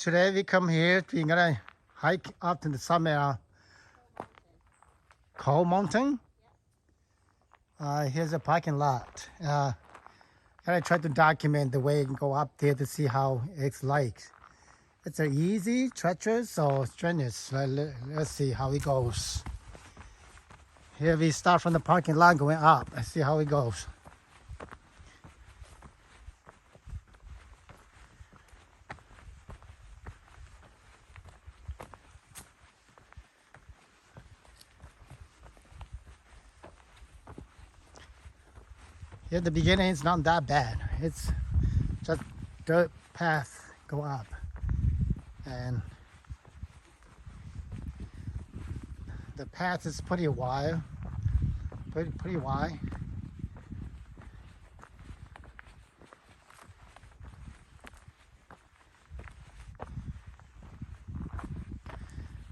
Today we come here. We're gonna hike up to the summit of Coal Mountain. Here's a parking lot. I try to document the way you can go up there to see how it's like. It's an easy, treacherous, or strenuous. Let's see how it goes. Here we start from the parking lot going up. Let's see how it goes. Here at the beginning, it's not that bad. It's just dirt path go up. And the path is pretty wide. Pretty wide.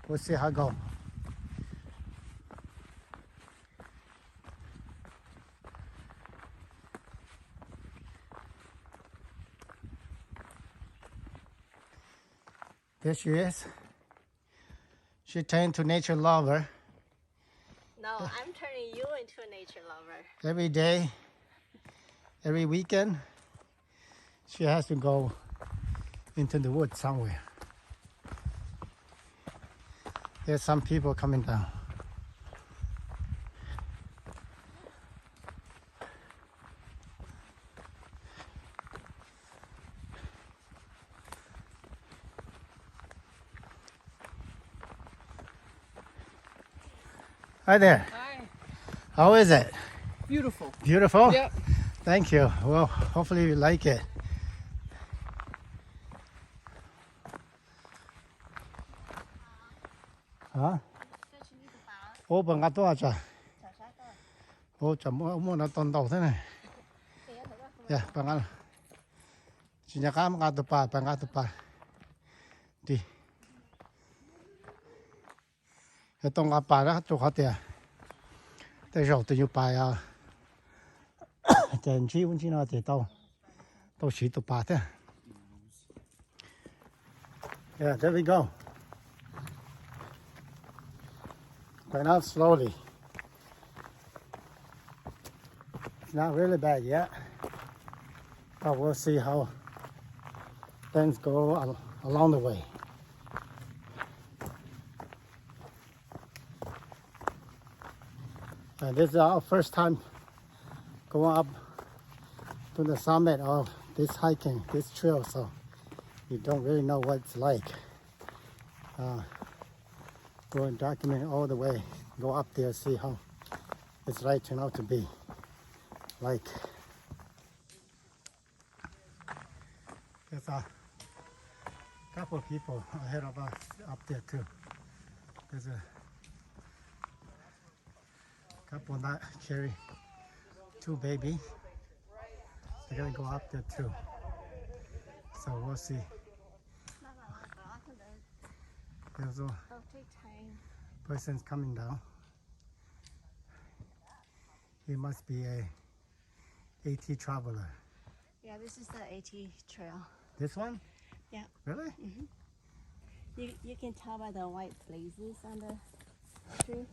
We'll see how it goes. There she is. She turned to nature lover. No, I'm turning you into a nature lover. Every day, every weekend, she has to go into the woods somewhere. There's some people coming down. Hi there. Hi. How is it? Beautiful. Beautiful? Yep. Thank you. Well, hopefully you like it. Hả? Ô bằng ngắt đó à? Ô chậm mua nó toàn đầu thế này. Dạ, bằng ngắt. Chỉ nhà cá ngắt tụp pa, bằng ngắt tụp pa. Đi. Cái tông ngắt pa đó chỗ khác tiền. Tại sao tự nhiên pa à? Tiền chi vẫn chỉ nói tiền đâu. Đâu chỉ tụp pa thế. Yeah, there we go. Going out slowly. It's not really bad yet, but we'll see how things go along the way. And this is our first time going up to the summit of this hiking, this trail, so you don't really know what it's like. Go and document all the way. Go up there, see how it's right turn out to be. Like, there's a couple of people ahead of us up there too. There's a couple that carry two babies. They're gonna go up there too. So we'll see. There's a take time. person's coming down. He must be a AT traveler. Yeah, this is the AT trail. This one? Yeah. Really? You can tell by the white blazes on the tree.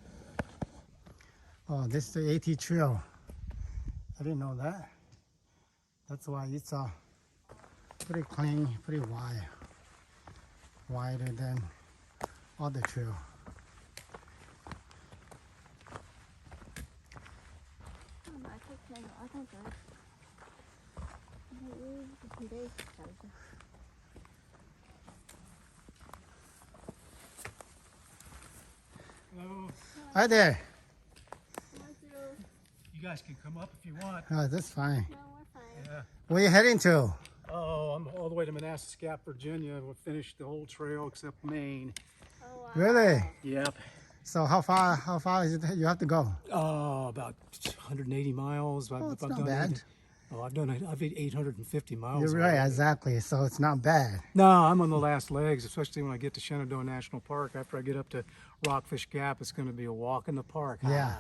Oh, this is the AT trail. I didn't know that. That's why it's pretty clean, pretty wide. Wider than other trail. Hello. Hi there. You guys can come up if you want. Oh, that's fine. No, we're fine. Yeah. Where you heading to? Oh, I'm all the way to Manassas Gap, Virginia. We'll finish the whole trail except Maine. Oh, wow. Really? Yep. So how far is it you have to go? Oh, about 180 miles. Oh, it's not done bad. I've done 850 miles. You're right, already. exactly. So it's not bad. No, I'm on the last legs, especially when I get to Shenandoah National Park. After I get up to Rockfish Gap, it's going to be a walk in the park. Yeah.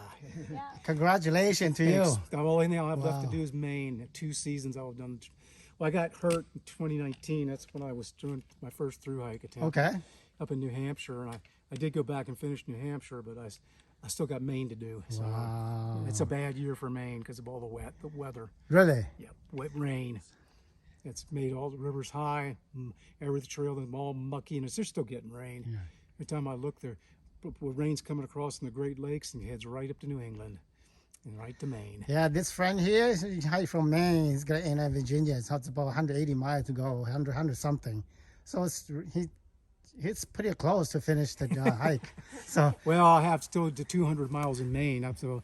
Ah. Congratulations to you. Thanks. The only thing I'll have left Wow. to do is Maine. 2 seasons I've done Well, I got hurt in 2019. That's when I was doing my first through hike attempt Okay. up in New Hampshire, and I did go back and finish New Hampshire, but I still got Maine to do. So Wow. it's a bad year for Maine because of all the weather. Really? Yep, wet rain. It's made all the rivers high, every trail them all mucky, and they're still getting rain. Yeah. Every time I look, there, rain's coming across in the Great Lakes and heads right up to New England and right to Maine. Yeah, this friend here, he hike from Maine. He's gonna end up in Virginia. It's about 180 miles to go, 100 something. So he's pretty close to finish the hike. So Well, I have still the 200 miles in Maine, so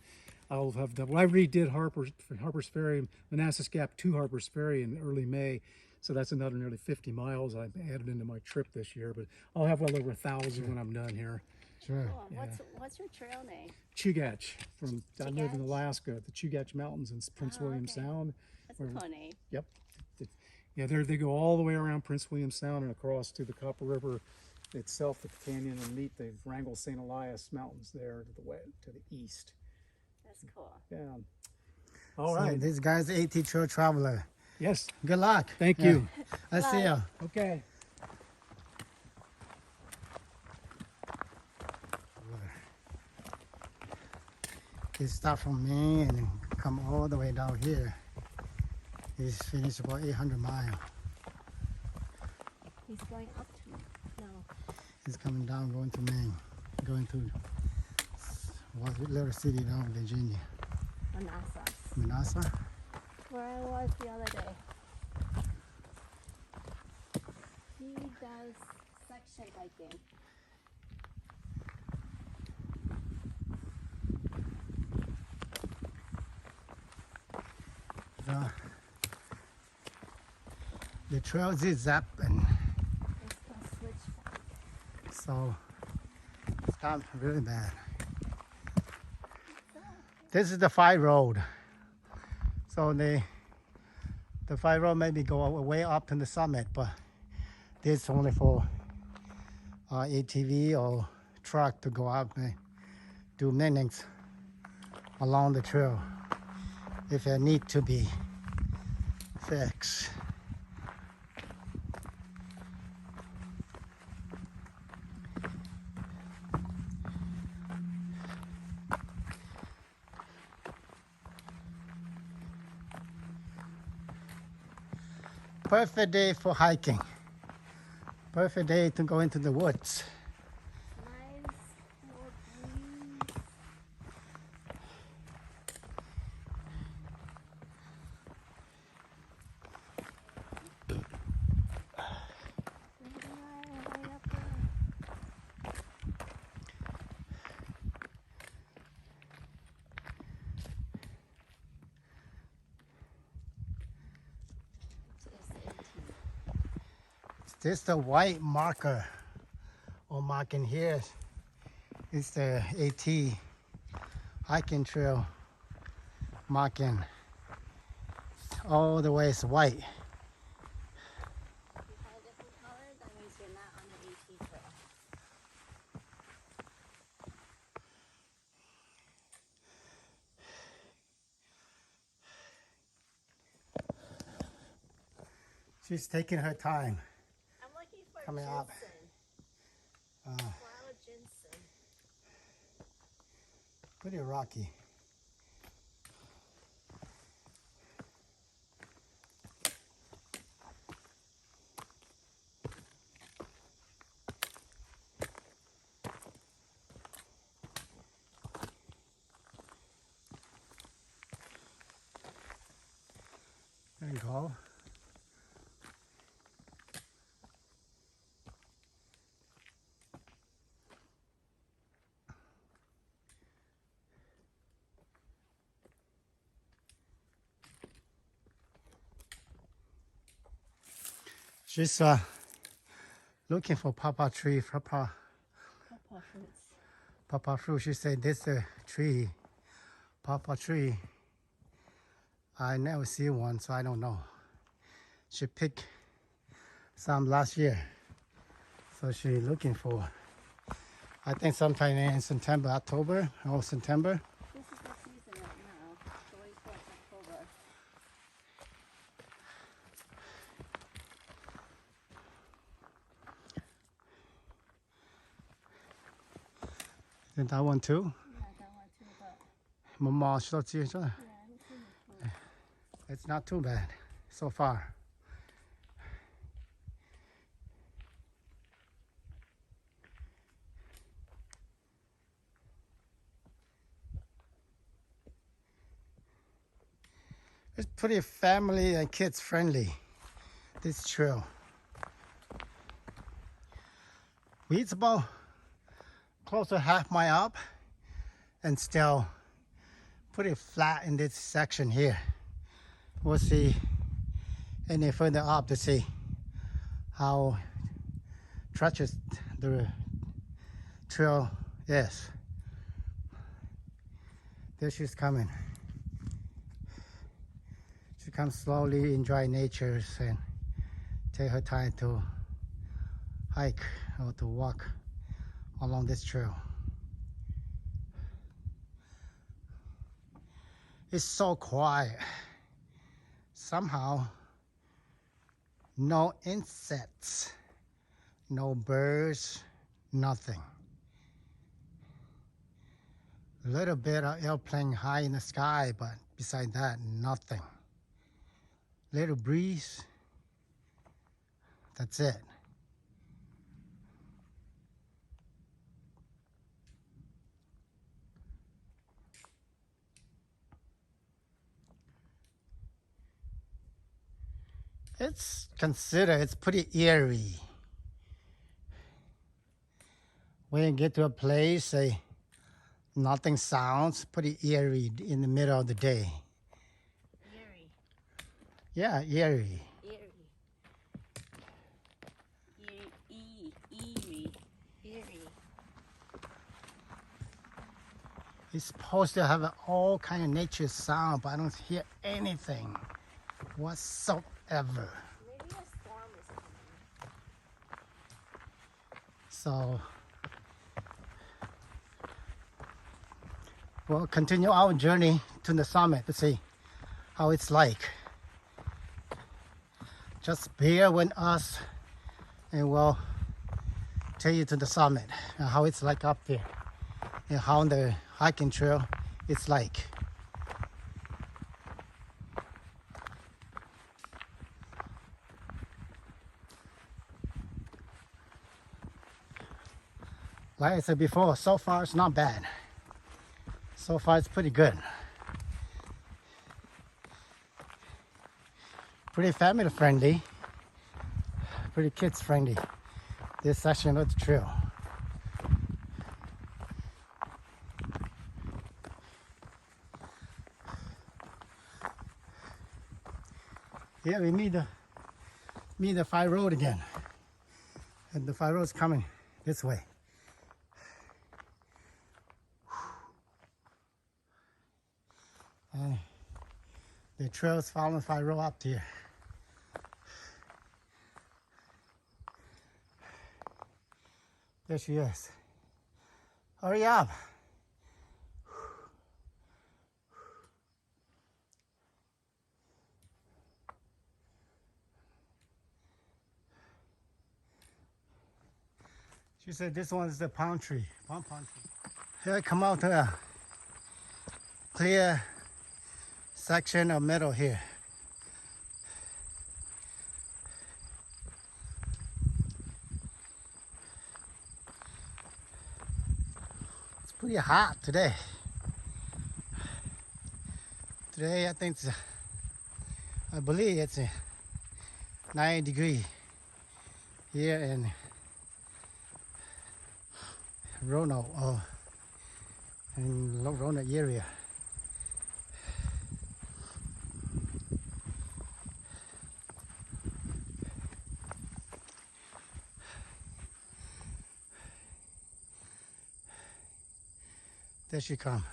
I'll have done. Well, I redid Harper's Ferry, Manassas Gap to Harper's Ferry in early May, so that's another nearly 50 miles I added into my trip this year. But I'll have well over 1,000 when I'm done here. sure. Cool. What's your trail name? Chugach I live in Chugach? Alaska, the Chugach Mountains in Prince William okay. Sound. That's a cool name. Yep. Yeah, they go all the way around Prince William Sound and across to the Copper River itself, the canyon, and meet the Wrangell St. Elias Mountains there to the east. That's cool. Yeah. All So right. this guy's AT trail traveler. Yes. Good luck. Thank Yeah. you. I see you. Okay. He start from Maine and come all the way down here. He's finished about 800 miles. He's going up to no. He's coming down, going to Maine, going to what little city down in Virginia, Manassas. Manassas. Where I was the other day. He does section hiking. The trails is up, and It's called switchback. so it's gotten really bad. This is the 5 road. So the 5 road maybe go way up to the summit, but this is only for ATV or truck to go up and do maintenance along the trail if it need to be fixed. Perfect day for hiking. Perfect day to go into the woods. Nice cool breeze. Right up there. So it's the 18. This the white marker or marking here is the AT hiking trail marking. All the way is white. If you have a different color, that means you're not on the AT trail. She's taking her time. I'm looking for Coming up. ginseng. Wild ginseng. Pretty rocky. There you go. She's looking for papa tree, Papa fruits. papa fruit. She said this tree, papa tree. I never see one, so I don't know. She picked some last year, so she's looking for. I think sometime in September, October, or September. This is the season right now. Going towards October. Then that one too. Yeah, that one too, but Mama, yeah, yeah, it's it's not too bad so far. It's pretty family and kids friendly, this trail. It's about close to half mile up and still pretty flat in this section here. We'll see any further up to see how treacherous the trail is. There she's coming. She comes slowly, enjoy nature and take her time to hike or to walk along this trail. It's so quiet. Somehow, no insects, no birds, nothing. A little bit of airplane high in the sky, but beside that, nothing. Little breeze. That's it. It's considered, it's pretty eerie. When you get to a place, nothing sounds, pretty eerie in the middle of the day. eerie. Yeah, eerie. Eerie. It's supposed to have all kind of nature sound, but I don't hear anything whatsoever. Maybe a storm is coming. So we'll continue our journey to the summit to see how it's like. Just bear with us and we'll take you to the summit and how it's like up there and how on the hiking trail it's like. Like I said before, so far it's not bad. So far it's pretty good. Pretty family friendly. Pretty kids friendly. This section of the trail. Yeah, we meet the Fire Road again. And the Fire Road's coming this way. The trail's following Fire Road up here. There she is. Hurry up. She said this one is the palm tree. Palm tree. Here I come out to a clear section of meadow here. It's pretty hot today. Today I believe it's 9 degrees here in Roanoke in Roanoke area. There she comes.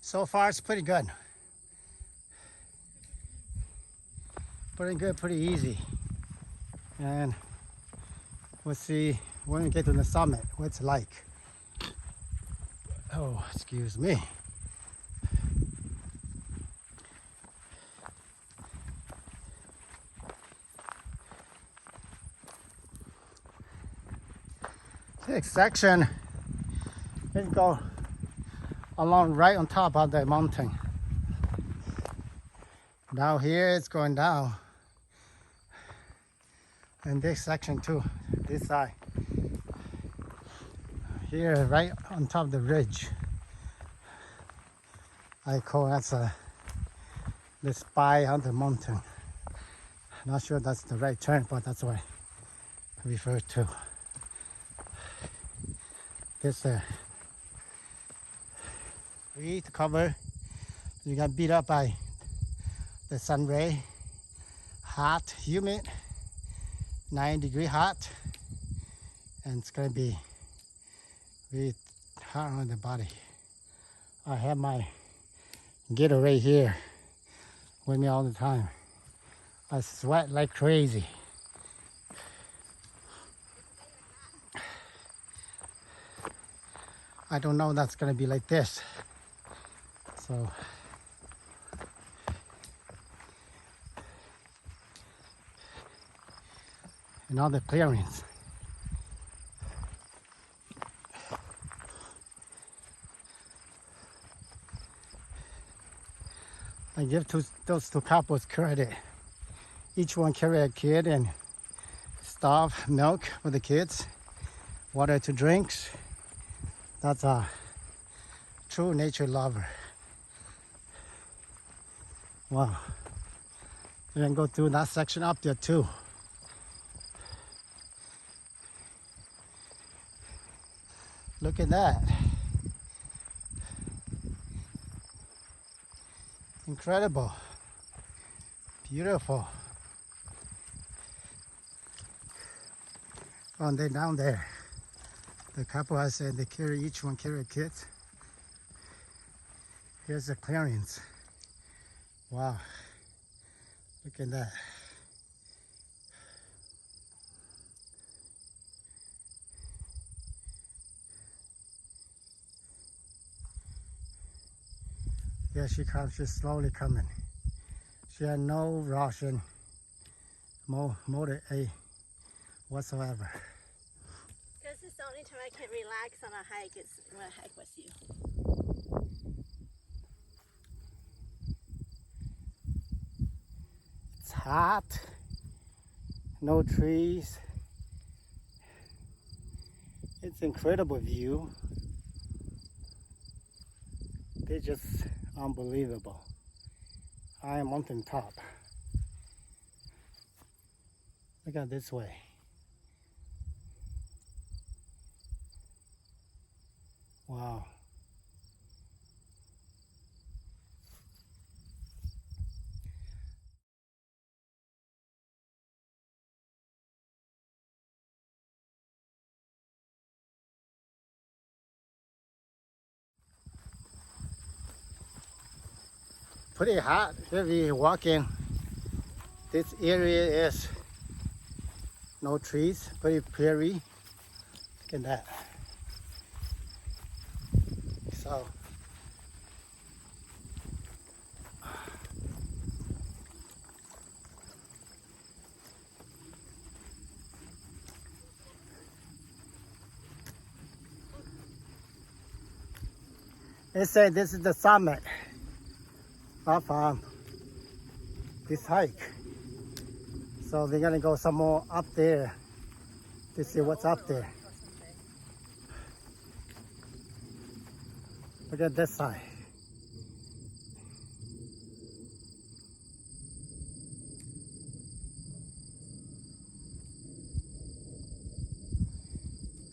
So far it's pretty good. Pretty good, pretty easy. And we'll see when we get to the summit what it's like. Oh, excuse me. Next section, it go along right on top of the mountain. Now here it's going down. And this section too, this side. Here, right on top of the ridge. I call that's the spy on the mountain. Not sure that's the right term, but that's what I refer to. This tree to cover. You got beat up by the sun ray. Hot, humid, 9-degree hot, and it's gonna be really hot on the body. I have my Gatorade here with me all the time. I sweat like crazy. I don't know that's gonna be like this. So another clearance. I give those two couples credit. Each one carry a kid and stuff, milk for the kids, water to drinks. That's a true nature lover. Wow. You can go through that section up there too. Look at that. Incredible. Beautiful. Oh, and then down there, the couple has said they carry, each one carry kids. Here's the clearance. Wow. Look at that. Yeah, she's slowly coming. She had no rush and motor A whatsoever. Because it's the only time I can relax on a hike is when I hike with you. It's hot, no trees. It's incredible view. They're just unbelievable. I am mountain top. Look at this way. Wow. Pretty hot if you walk in. This area is no trees, pretty prairie. Look at that. So they say this is the summit of this hike. So they're gonna go some more up there to see what's up there. Look at this side.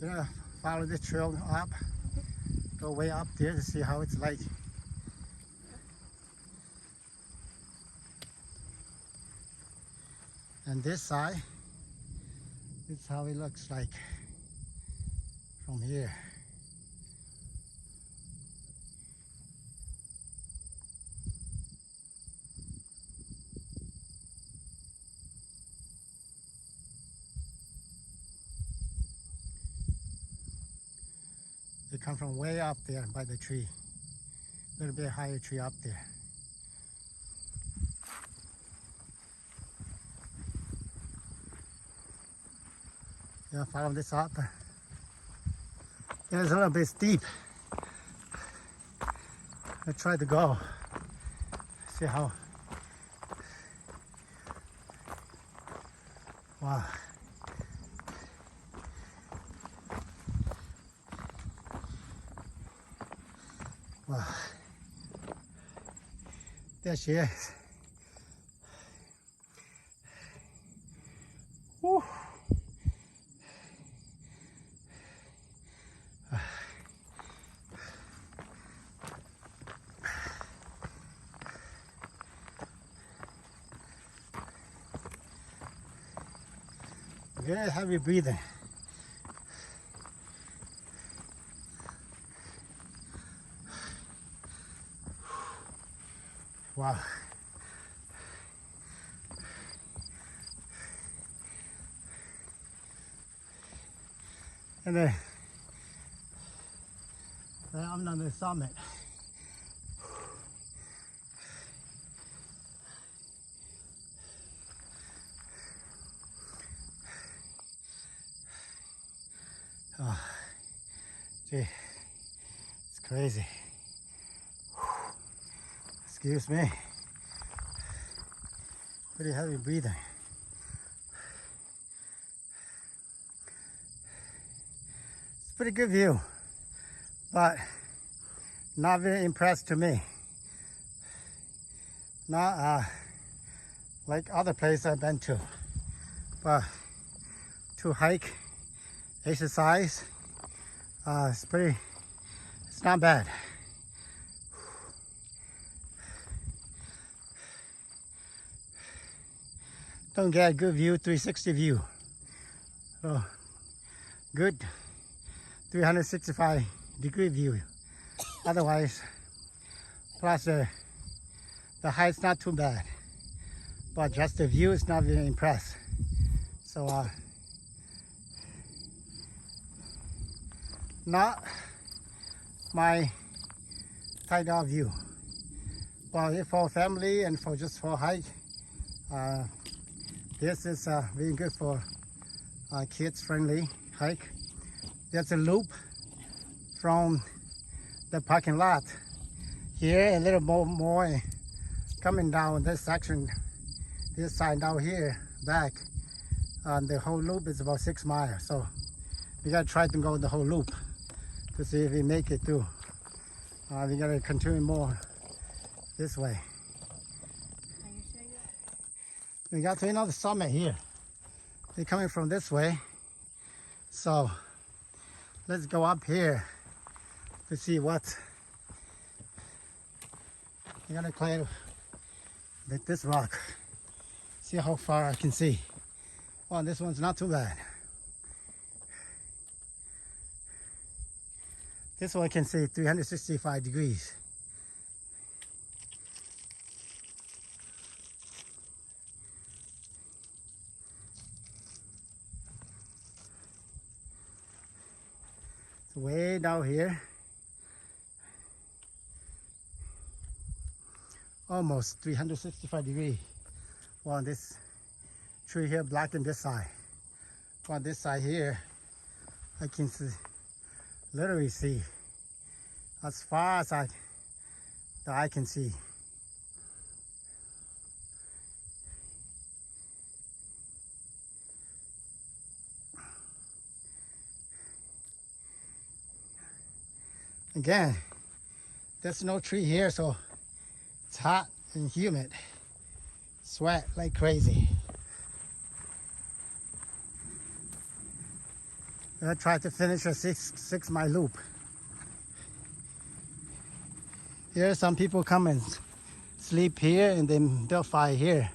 We're gonna follow the trail up, go way up there to see how it's like. And this side, this is how it looks like from here. They come from way up there by the tree. A little bit higher tree up there. Yeah, follow this up. It's a little bit steep. I try to go. See how. Wow. Wow. There she is. Woo. Very heavy breathing. Wow. And then I'm on the summit. Oh, gee, it's crazy. Excuse me. Pretty heavy breathing. It's a pretty good view, but not very impressed to me. Not like other places I've been to, but to hike, exercise, it's not bad. Don't get a good view, 360 view. So good 365 degree view. Otherwise, plus the height's not too bad, but just the view is not very impressed. So not my type of view. But if for family and for just for hike, this is very good for kids friendly hike. There's a loop from the parking lot here, a little more coming down this section, this side down here back. The whole loop is about 6 miles, so we gotta try to go the whole loop to see if we make it through. We gotta continue more this way. Can you show you? We got to another summit here. They're coming from this way, so let's go up here to see what. I'm gonna climb this rock, see how far I can see. Oh, this one's not too bad. This one can see 365 degrees. It's way down here. Almost 365 degrees. Well, this tree here blocking this side. On this side here, I can see, literally see as far as the eye can see. Again, there's no tree here, so it's hot and humid. Sweat like crazy. I tried to finish a six mile loop. Here some people come and sleep here and then build fire here.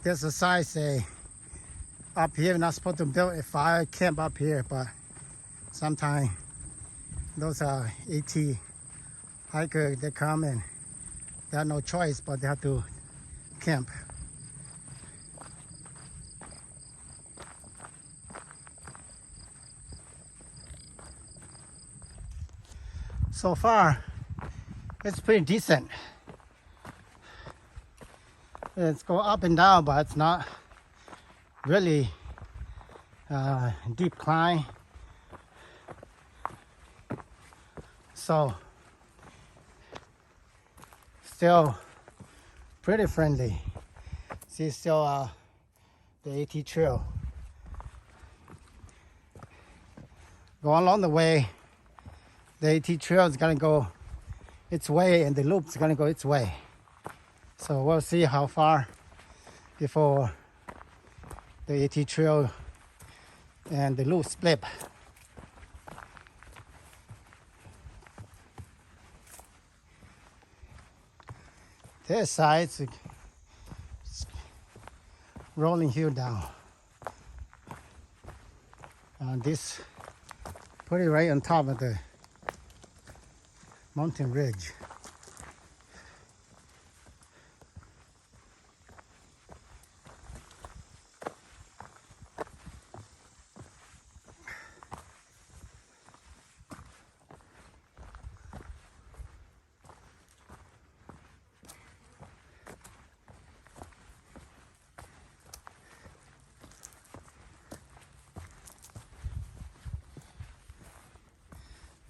There's a sign say up here, we're not supposed to build a fire camp up here, but sometimes those are AT hikers, they come and they have no choice, but they have to camp. So far, it's pretty decent. It's go up and down, but it's not really deep climb. So still pretty friendly. See, still the AT trail. Going along the way, the AT trail is gonna go its way and the loop is gonna go its way. So we'll see how far before the AT trail and the loop split. This side is rolling hill down. This put it right on top of the mountain ridge.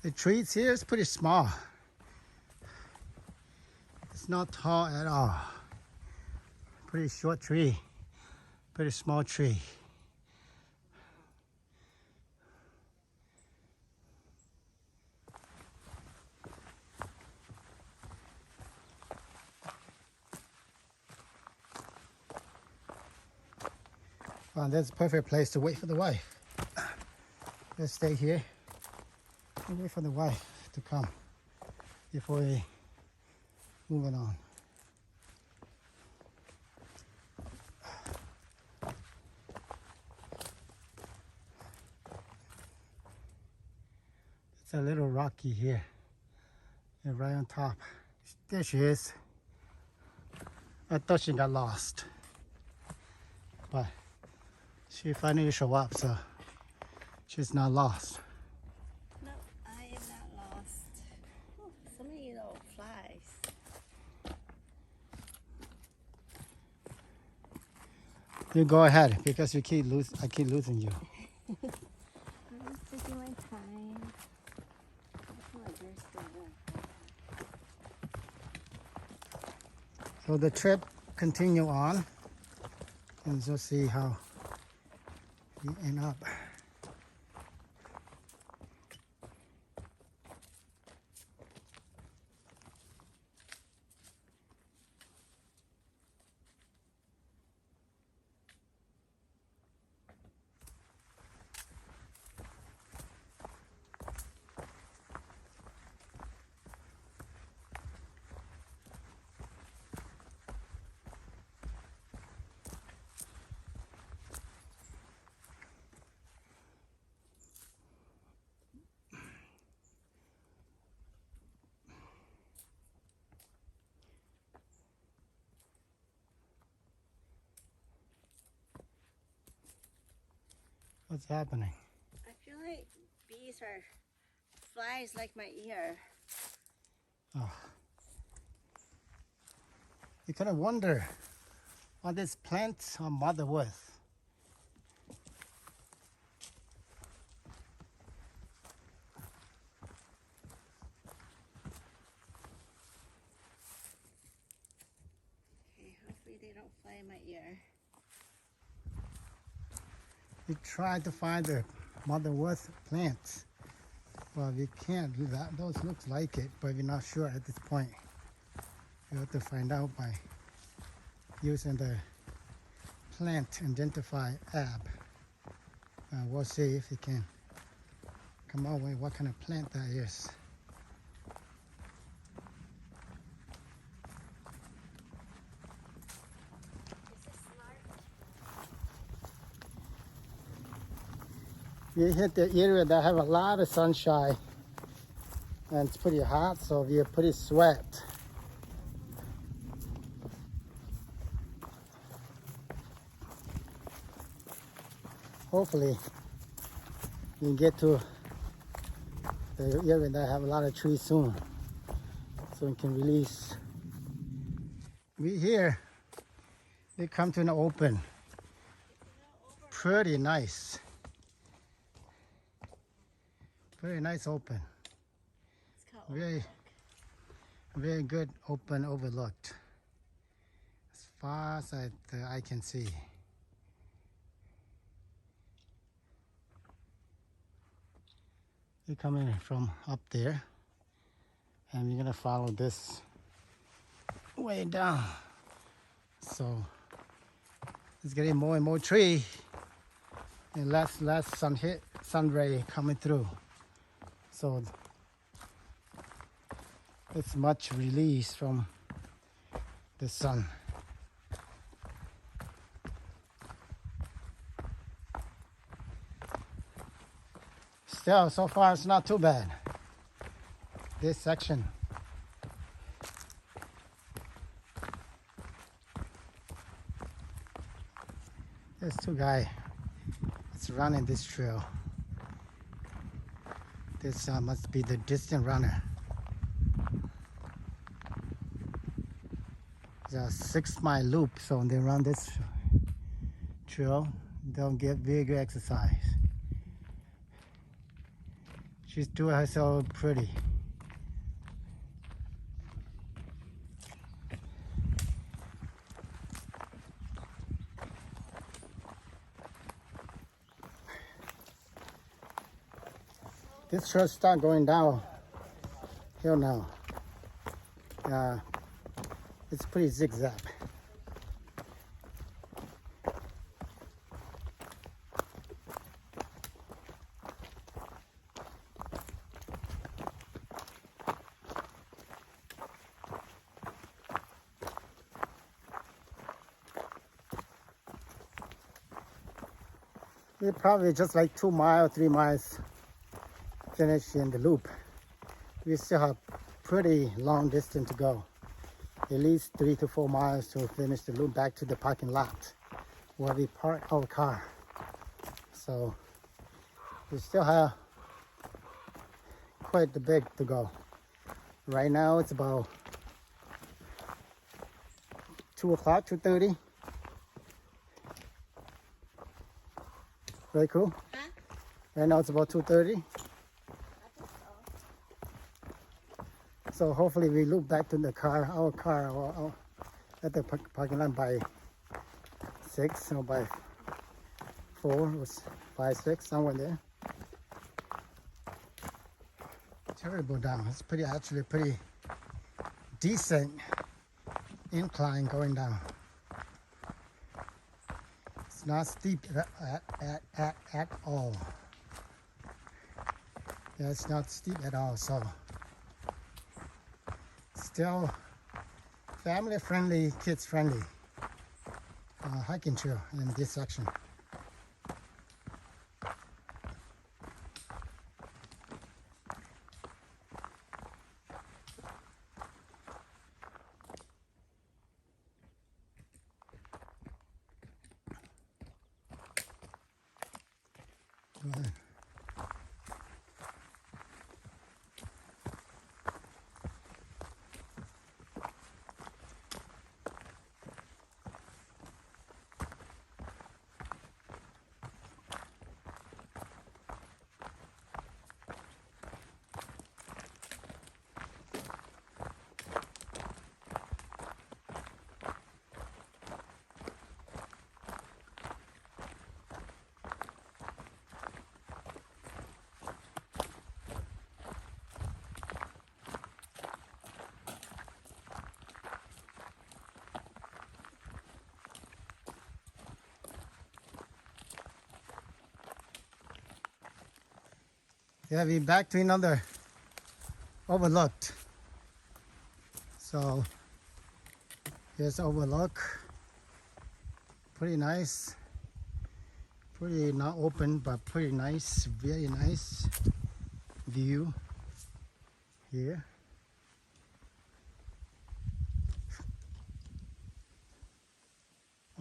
The trees here is pretty small. It's not tall at all. Pretty short tree, pretty small tree. Well, that's a perfect place to wait for the wife. Let's stay here and wait for the wife to come before we move it on. It's a little rocky here. And right on top. There she is. I thought she got lost. But she finally showed up, so she's not lost. No, I am not lost. Oh, so many little flies. You go ahead because I keep losing you. I'm just taking my time. Oh, there's the one. So the trip continue on, and we'll see how we end up. What's happening? I feel like bees are flies like my ear. Oh. You kind of wonder what these plants are mother with. Okay, hopefully they don't fly in my ear. We tried to find the mother with plants. Well, we can't do that. Those looks like it, but we're not sure at this point. We have to find out by using the plant identify app. We'll see if we can come up with what kind of plant that is. We hit the area that have a lot of sunshine and it's pretty hot, so we are pretty sweat. Hopefully we can get to The area that have a lot of trees soon, so we can release. We here, they come to an open. Pretty nice. Very nice open. It's called Very, very good open overlooked. As far as the eye can see. They're coming from up there, and we're gonna follow this way down. So it's getting more and more tree, and less sun ray coming through. So it's much release from the sun. Still, so far it's not too bad. This section. There's two guys that's running this trail. This must be the distant runner. It's a 6-mile loop, so when they run this trail, they'll get very good exercise. She's doing herself pretty. This trail start going down hill now. It's pretty zigzag. We're probably just like 2 miles, 3 miles finish in the loop. We still have pretty long distance to go. At least 3 to 4 miles to finish the loop back to the parking lot where we park our car. So we still have quite a bit to go. Right now it's about 2 o'clock, 2:30. Very cool. Huh? Right now it's about 2:30. I think so. So hopefully we loop back to the car, our car, or at the parking lot by 6 or by 4 or 5, 6, somewhere there. Terrible down. It's actually pretty decent incline going down. It's not steep at all. Yeah, it's not steep at all, so still family friendly, kids friendly hiking trail in this section. Go ahead. Yeah, we're back to another overlooked. So here's overlook. Pretty nice. Pretty not open, but pretty nice. Very nice view here.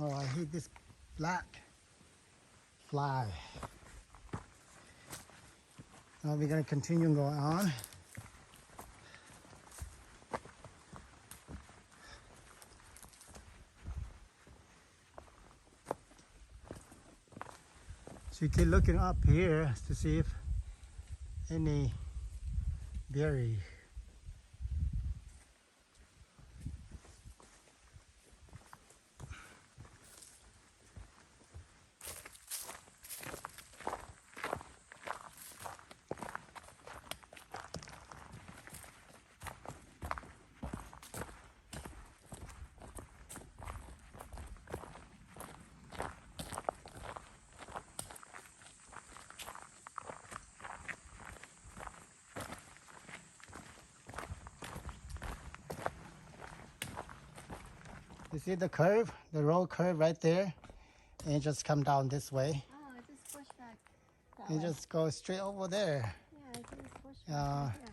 Oh, I hate this black fly. Now we're gonna continue going on. So you keep looking up here to see if any berry. You see the curve, the road curve right there? And you just come down this way. Oh, it just pushed back. That And way. just go straight over there. Yeah, it just pushed back. Uh, Right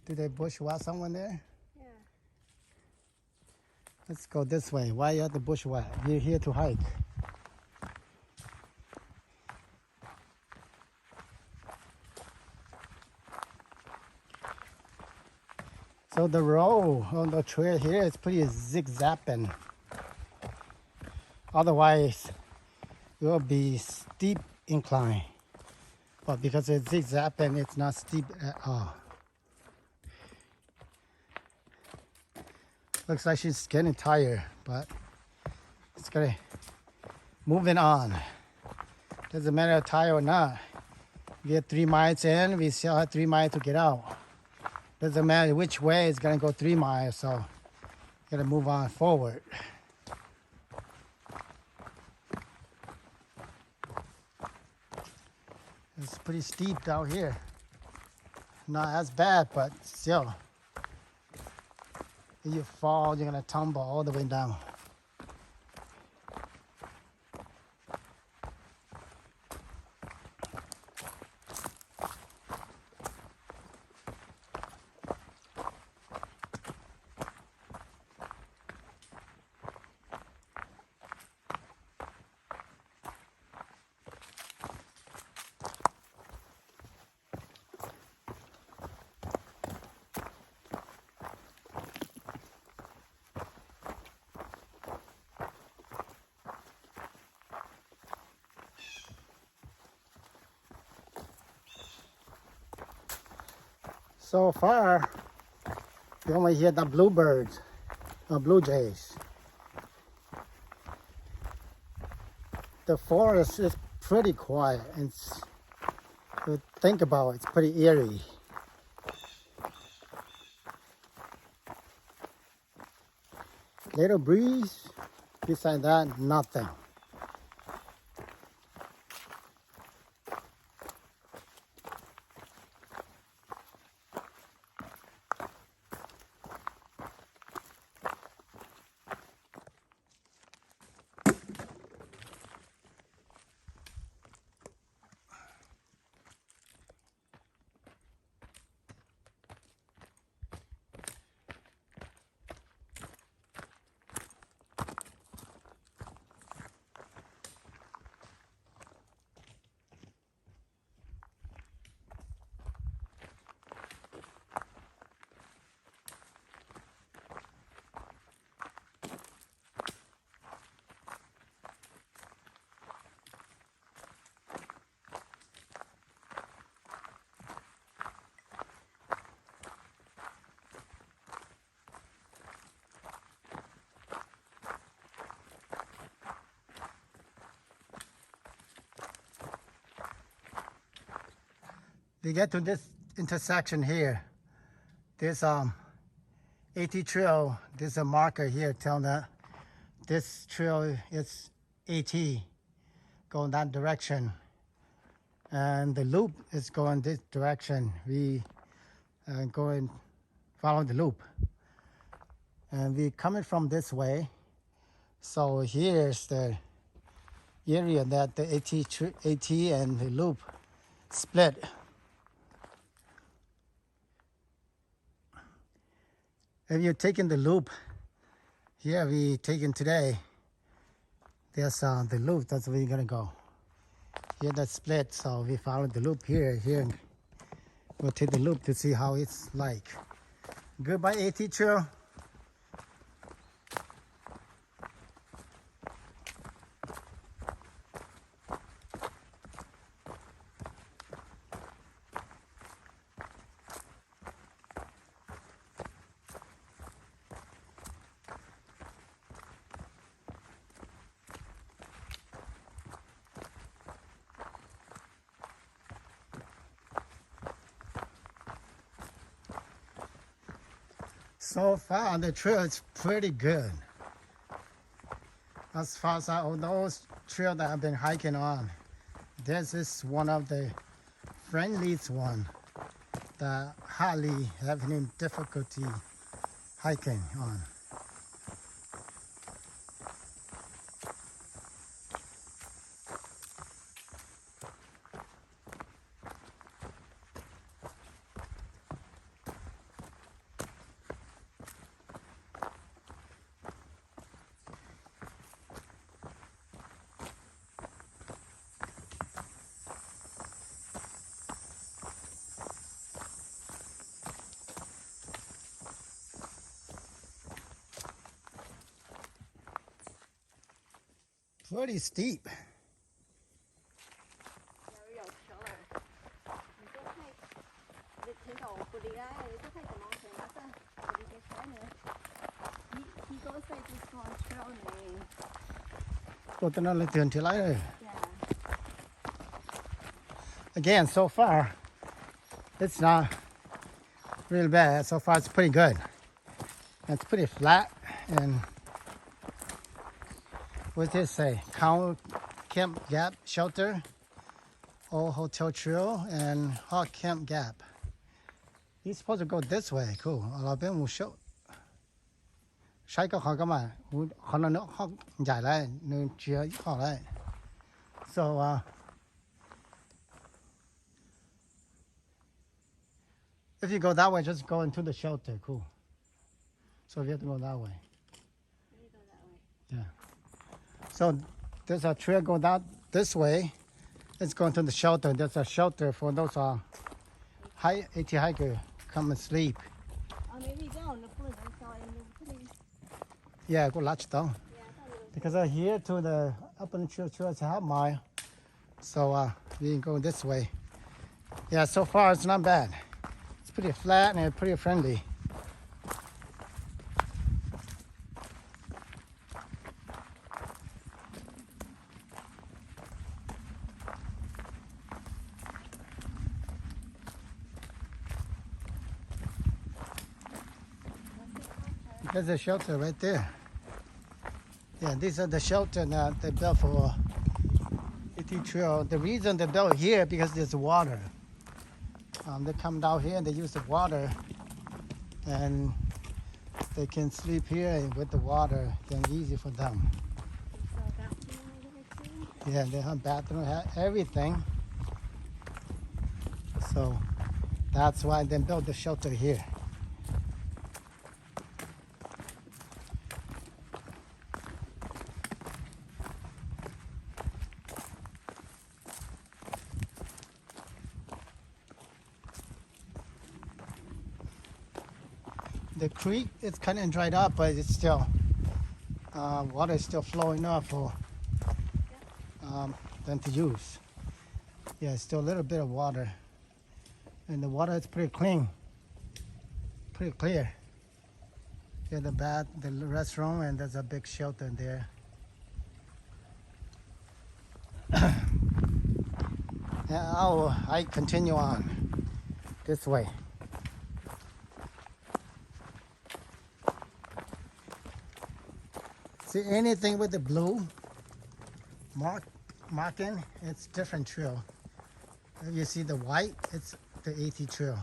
Do they bushwhack someone there? there. Yeah. Let's go this way. Why you have to bushwhack? You're here to hike. So the road on the trail here is pretty zigzagging. Otherwise, it will be steep incline. But because it's zigzagging, it's not steep at all. Looks like she's getting tired, but it's gonna moving on. Doesn't matter if tired or not. We get 3 miles in, we still have 3 miles to get out. Doesn't matter which way, it's gonna go 3 miles, so gotta move on forward. It's pretty steep down here. Not as bad, but still. If you fall, you're gonna tumble all the way down. So far, you only hear the bluebirds or blue jays. The forest is pretty quiet, and to think about it, it's pretty eerie. Little breeze, beside that, nothing. We get to this intersection here. There's AT trail. There's a marker here telling that this trail is AT, going that direction, and the loop is going this direction. We going follow the loop, and we coming from this way. So here's the area that the AT and the loop split. If you're taking the loop, here we taking today, there's the loop, that's where you're gonna go. Here the split, so we followed the loop here. We'll take the loop to see how it's like. Goodbye, AT Trail. So far, the trail is pretty good. As far as all those trails that I've been hiking on, this is one of the friendliest one that hardly have any difficulty hiking on. Pretty steep. 有上嚟，你都係你聽到嗰啲啦，你都係咁樣聽啦，真係嗰啲嘅聲咧。He goes like this one trail name. 個燈咧斷條嚟。Yeah. Again, so far, it's not real bad. So far, it's pretty good. It's pretty flat and what did it say? Camp Gap Shelter, Old Hotel Trail, and Hawk Camp Gap. He's supposed to go this way. Cool. 我邊會 show。細個學㗎嘛，會可能都學唔齊咧，你住喺學咧。So if you go that way, just go into the shelter. Cool. So you have to go that way. You go that way. Yeah. So there's a trail going down this way. It's going to the shelter. There's a shelter for those AT hiker come and sleep. Maybe down the foot inside and the Yeah, go latch down. Yeah, I thought it Because here to the up on the trail it's a half mile. So we can go this way. Yeah, so far it's not bad. It's pretty flat and pretty friendly. There's a shelter right there. Yeah, these are the shelter that they built for AT Trail. The reason they built here because there's water. They come down here and they use the water, and they can sleep here with the water. Then easy for them. was a bathroom over there too. Yeah, they have bathroom, have everything. So that's why they built the shelter here. The creek is kind of dried up, but it's still water is still flowing enough for them to use. Yeah, still a little bit of water, and the water is pretty clean, pretty clear. Yeah, the restaurant, and there's a big shelter in there. Yeah, I continue on this way. See anything with the blue marking, it's different trail. If you see the white, it's the AT Trail.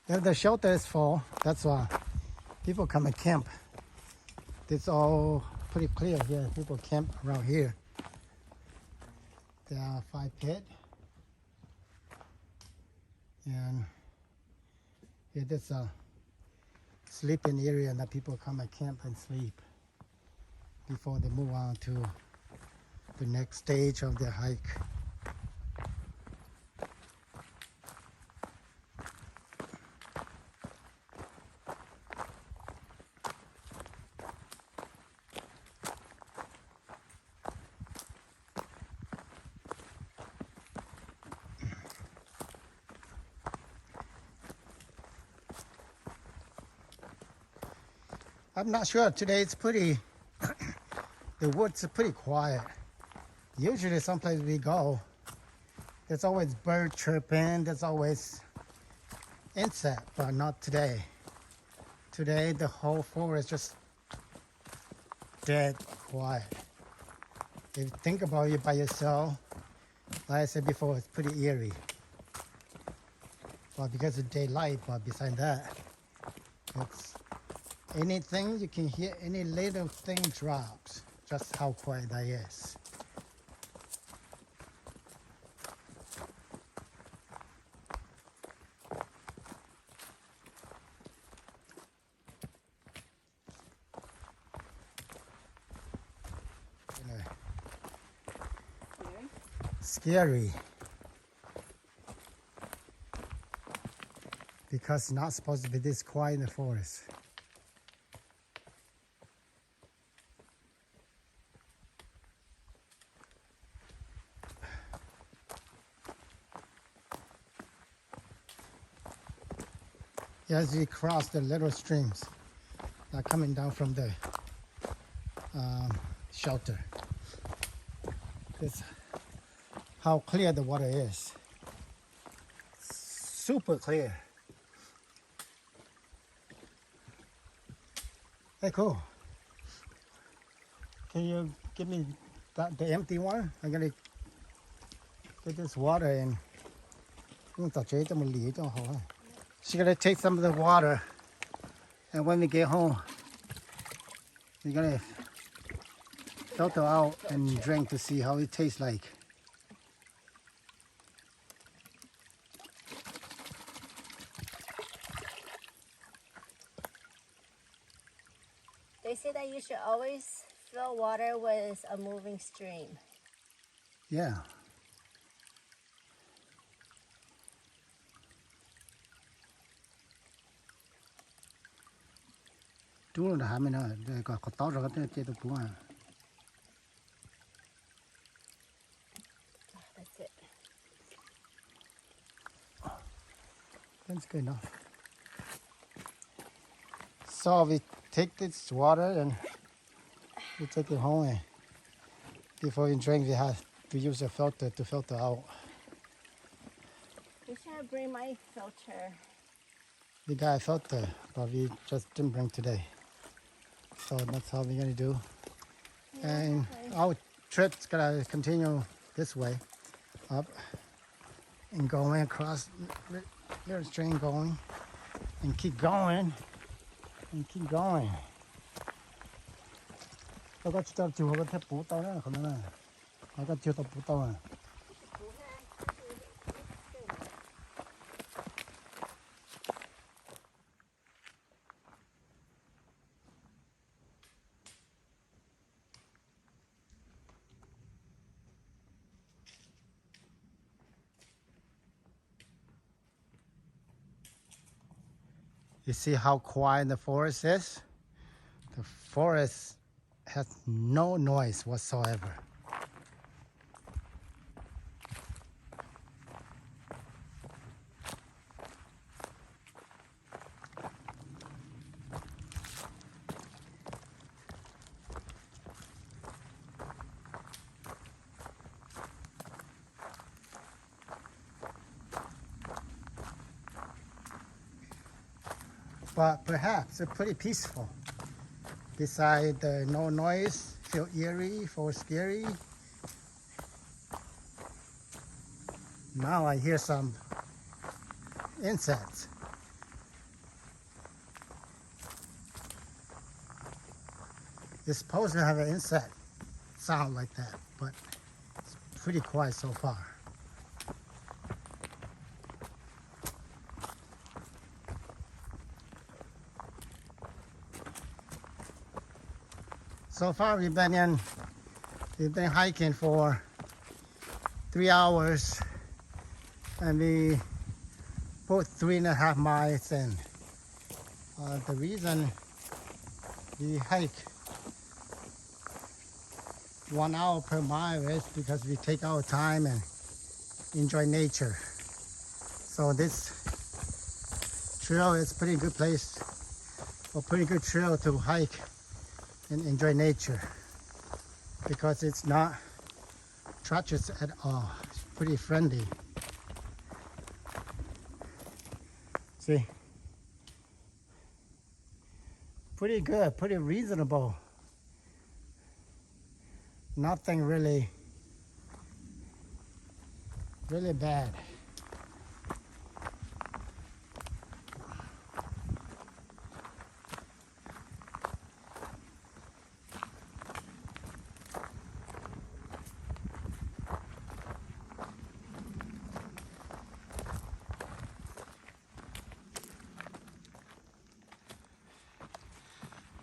If the shelter is full, that's why people come and camp. It's all pretty clear here. People camp around here. There are 5 pit. And yeah, there's sleeping area that people come and camp and sleep before they move on to the next stage of their hike. I'm not sure. Today it's pretty, the woods are pretty quiet. Usually someplace we go, there's always bird chirping, there's always insect, but not today. Today the whole forest just dead quiet. If you think about it by yourself, like I said before, it's pretty eerie. Well, because of daylight, but beside that, it's anything you can hear, any little thing drops, just how quiet that is. Anyway, scary. Because it's not supposed to be this quiet in the forest. As we cross the little streams that are coming down from the shelter. This how clear the water is. Super clear. Hey, cool. Can you give me the empty one? I'm gonna get this water in. She's gonna take some of the water, and when we get home, we're gonna filter out and drink to see how it tastes like. They say that you should always fill water with a moving stream. Yeah. Đúng là hả mình ơi, có tao rồi cái chế độ bún à. That's it. That's good enough. So we take this water and we take it home, and before you drink we have to use a filter to filter out. You should bring my filter. We got a filter, but we just didn't bring today. So that's how we're gonna do. And our trip's gonna continue this way, up and going across little stream going, and keep going, and keep going. 아까 진짜 지금 그거 태 보다네 그러면 아까 뒤에다 보다네. You see how quiet the forest is? The forest has no noise whatsoever. But perhaps it's pretty peaceful. Beside the no noise, feel eerie, feel scary. Now I hear some insects. It's supposed to have an insect sound like that, but it's pretty quiet so far. So far we've been hiking for 3 hours, and we put 3.5 miles in. The reason we hike 1 hour per mile is because we take our time and enjoy nature. So this trail is pretty good place, or pretty good trail to hike and enjoy nature, because it's not treacherous at all. It's pretty friendly. See? Pretty good, pretty reasonable. Nothing really bad.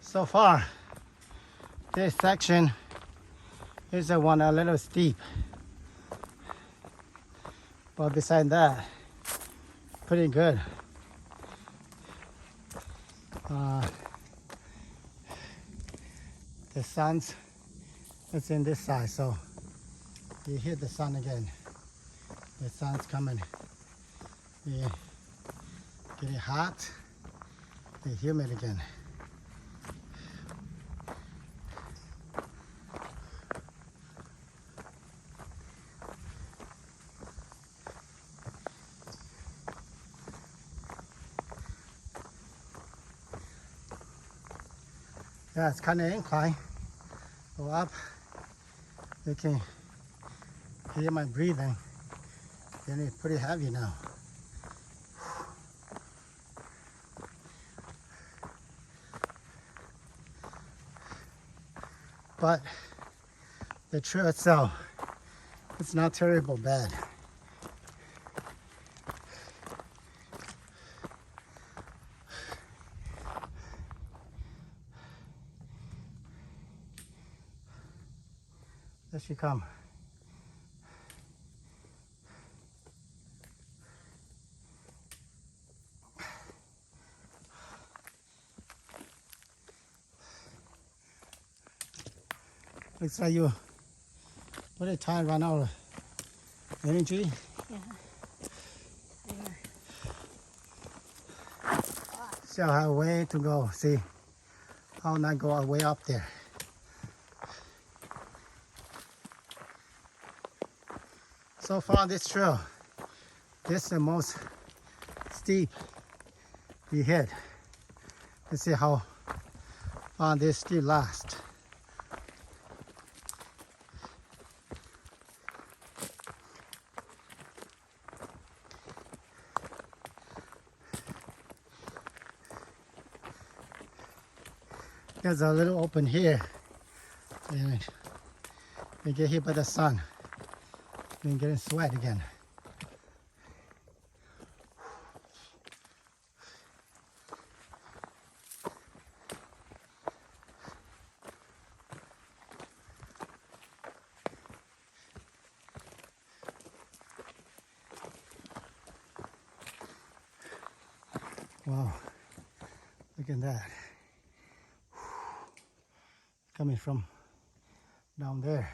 So far, this section is the one a little steep, but beside that, pretty good. The sun's it's in this side, so you hear the sun again. The sun's coming. Yeah, getting hot and humid again. Yeah, it's kind of incline. Go up. You can hear my breathing. Getting pretty heavy now. But the trail itself, it's not terrible bad. There she come. Looks like you, what a time run out of energy. Yeah. Still have a way to go. See, I'll not go way up there. So far this trail, this is the most steep we hit. Let's see how far this still lasts. There's a little open here, and we get hit by the sun and getting sweat again. Wow, look at that. Coming from down there.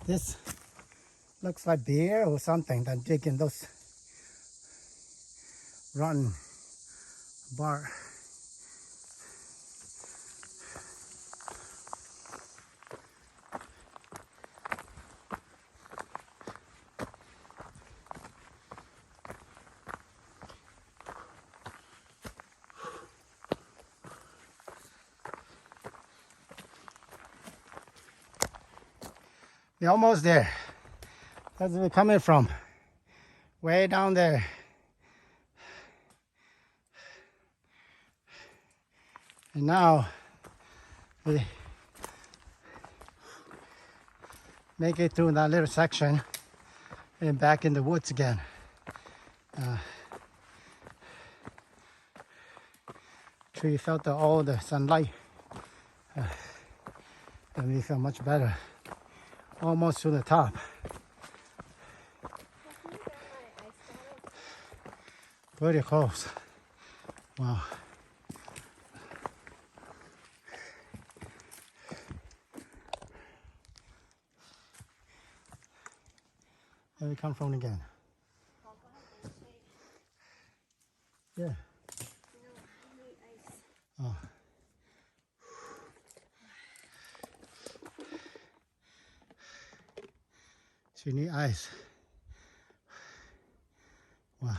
This looks like bear or something that digging those rotten bark. We're almost there. That's where we're coming from. Way down there. And now we make it through that little section and back in the woods again. Tree felt all the sunlight, and we feel much better. Almost to the top. Pretty close. Wow. Where we come from again? Yeah. Oh. She need ice. Wow.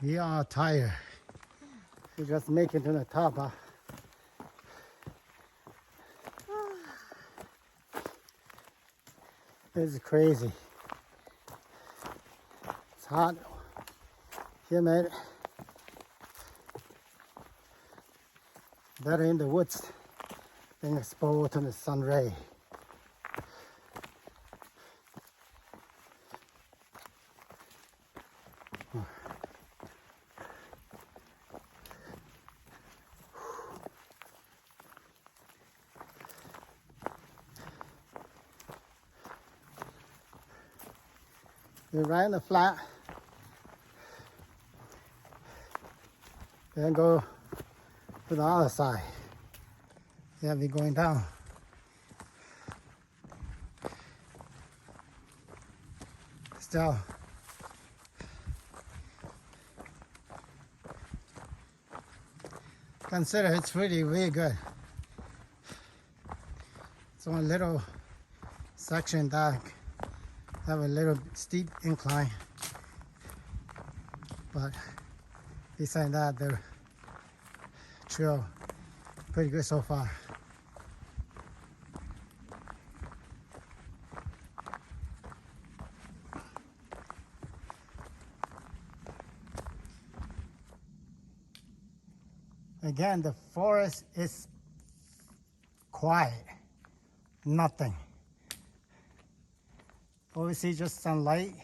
We are tired. We just make it to the top. Huh? This is crazy. It's hot, humid. Better in the woods than exposed to the sun ray. We're right in the flat. Then go to the other side. Yeah, we're going down. Still. Consider it's really good. It's one little section that have a little steep incline, but beside that, the trail pretty good so far. Again, the forest is quiet, nothing. All we see just sunlight,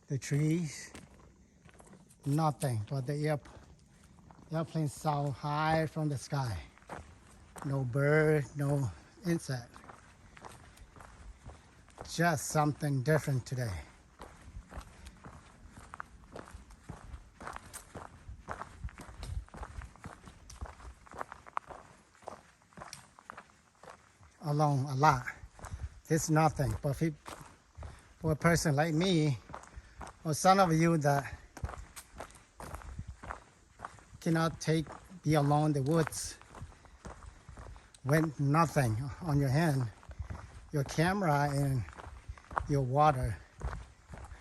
the trees, nothing but the airplane sound high from the sky. No bird, no insect. Just something different today. Alone a lot. It's nothing, but for a person like me, or some of you that cannot be alone in the woods with nothing on your hand, your camera and your water,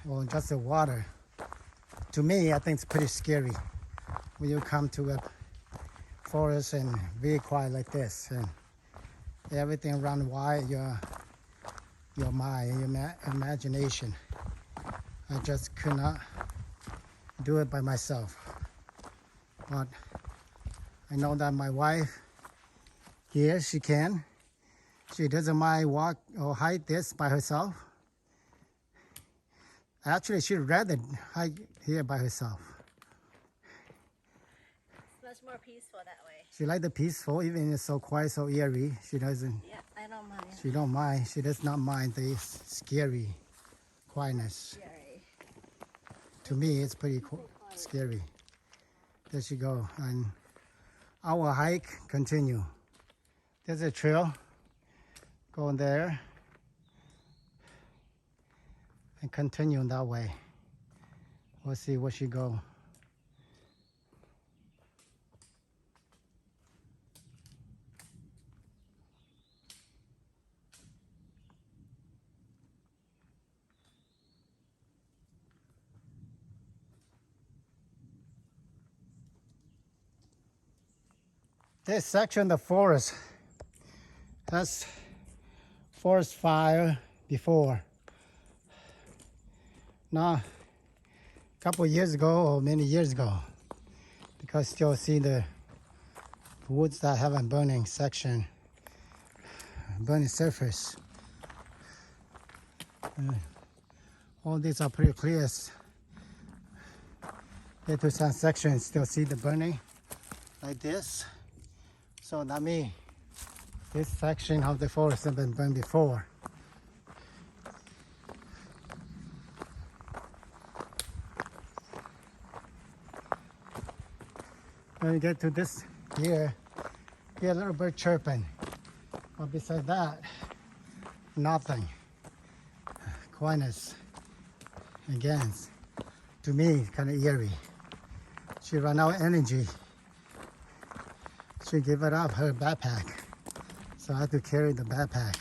or just the water. To me, I think it's pretty scary when you come to a forest and very quiet like this, and everything run wild, your mind, your imagination. I just could not do it by myself. But I know that my wife here, she can. She doesn't mind walk or hike this by herself. Actually, she'd rather hike here by herself. It's much more peaceful that way. She likes the peaceful, even it's so quiet, so eerie. She doesn't. Yeah, I don't mind. She don't mind. She does not mind the scary quietness. Scary. To me, it's pretty scary. There she go, and our hike continue. There's a trail going there and continue that way. We'll see where she go. This section of the forest has forest fire before. Now, a couple of years ago or many years ago, because still see the woods that have a burning section, burning surface. All these are pretty clear. Get to some sections, still see the burning like this. So that means this section of the forest has been burned before. When you get to this here, hear a little bird chirping. But besides that, nothing. Quietness. Again, to me, kind of eerie. She ran out of energy. She gave it up her backpack. So I had to carry the backpack.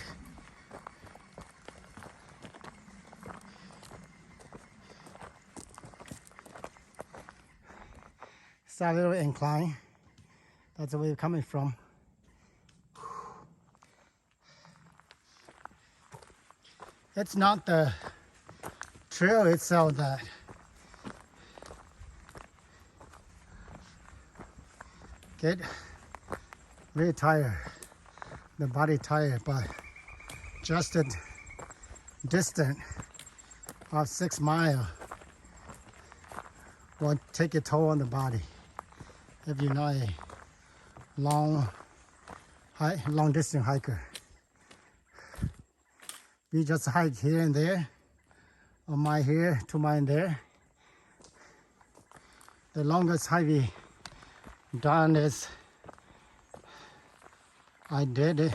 It's a little incline. That's where we're coming from. It's not the trail itself that get really tired, the body tired, but just the distance of 6 miles will take a toll on the body if you're not a long distance hiker. We just hike here and there, a mile here, 2 miles there. The longest hike we done is I did it.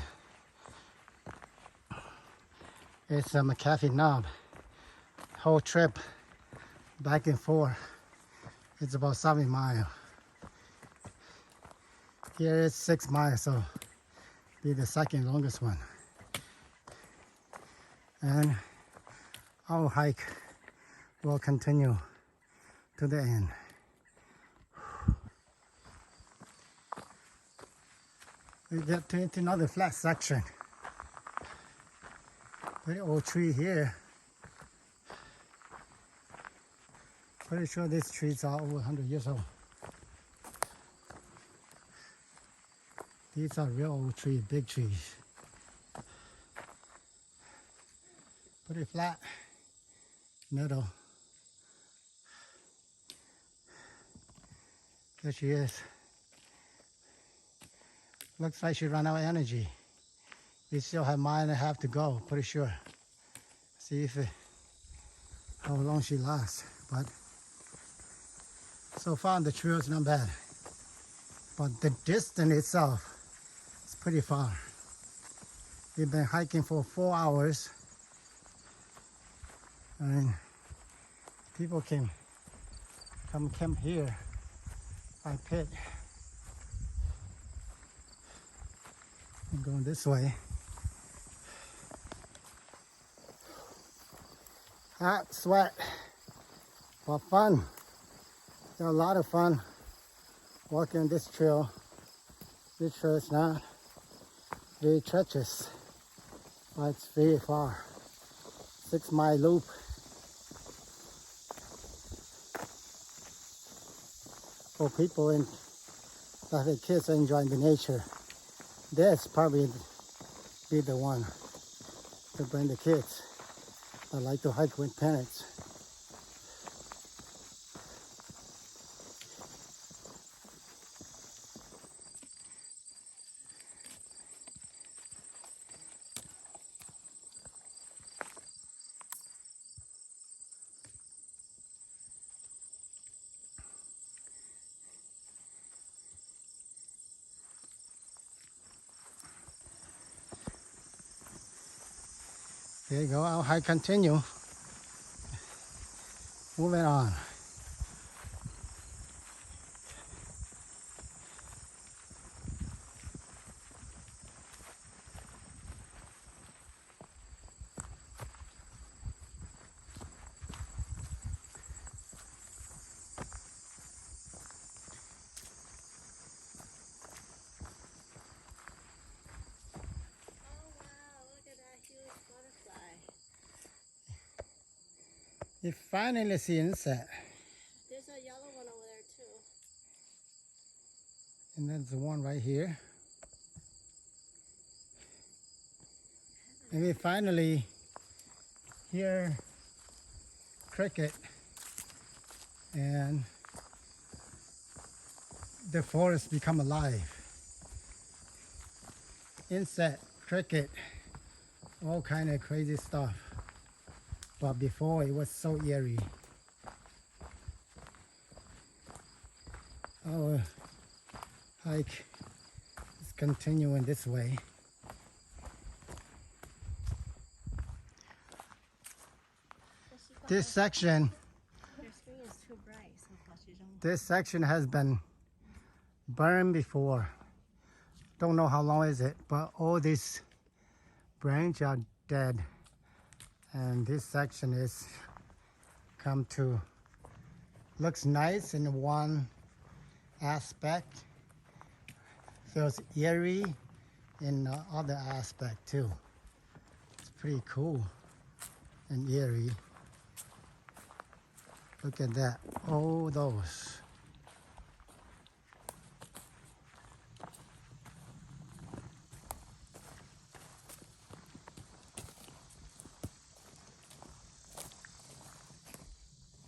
It's a McAfee Knob. Whole trip back and forth. It's about 7 miles. Here it's 6 miles, so be the second longest one. And our hike will continue to the end. We get to into another flat section. Pretty old tree here. Pretty sure these trees are over 100 years old. These are real old trees, big trees. Pretty flat, middle. There she is. Looks like she ran out of energy. We still have a mile and a half to go, pretty sure. See if how long she lasts. But so far the trail is not bad. But the distance itself is pretty far. We've been hiking for 4 hours. And people can come camp here by pit. I'm going this way. Hot, sweat, but fun. Got a lot of fun walking this trail. This trail is not very treacherous, but it's very far. 6 mile loop. For people that the kids are enjoying the nature, this probably be the one to bring the kids that like to hike with parents. There you go, our hike continue. Moving on. You finally see insect. There's a yellow one over there too. And there's the one right here. And we finally hear cricket, and the forest become alive. Insect, cricket, all kind of crazy stuff. But before it was so eerie. Our hike is continuing this way. This section, Your screen is too bright, so 老师扔。 this section has been burned before. Don't know how long is it, but all these branches are dead. And this section is come to, looks nice in one aspect, feels eerie in the other aspect too. It's pretty cool and eerie. Look at that, all those.